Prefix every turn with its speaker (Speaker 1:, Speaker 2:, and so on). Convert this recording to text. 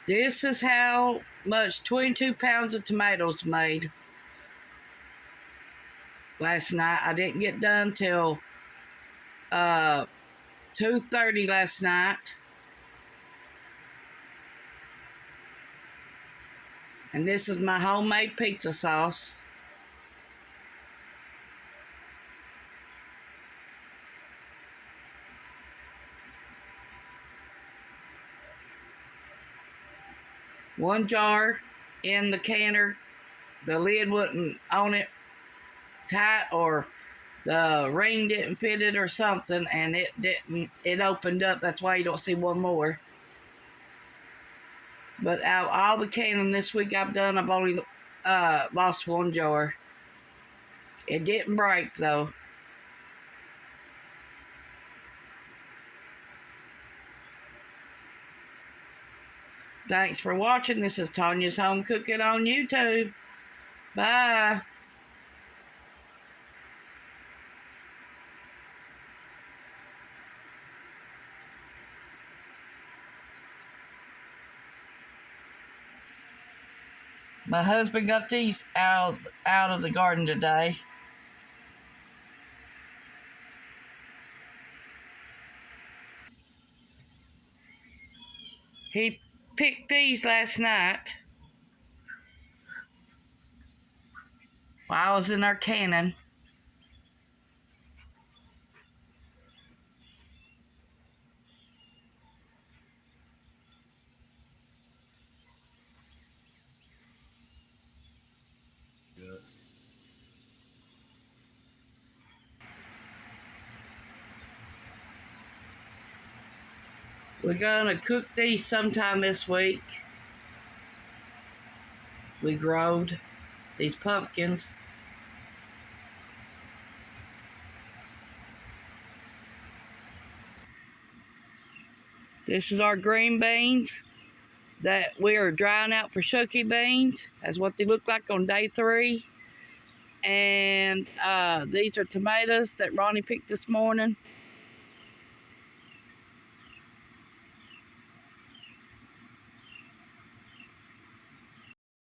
Speaker 1: This is how much 22 pounds of tomatoes made last night. I didn't get done till 2:30 last night. And this is my homemade pizza sauce. One jar in the canner. The lid wasn't on it tight, or the ring didn't fit it or something, and it opened up. That's why you don't see one more. But out of all the canning this week I've done, I've only lost one jar. It didn't break though. Thanks for watching. This is Tanya's Home Cooking on YouTube. Bye. My husband got these out of the garden today. He picked these last night while I was in our canning.
Speaker 2: Good.
Speaker 1: We're gonna cook these sometime this week. We growed these pumpkins. This is our green beans that we are drying out for shucky beans. That's what they look like on day 3. And these are tomatoes that Ronnie picked this morning.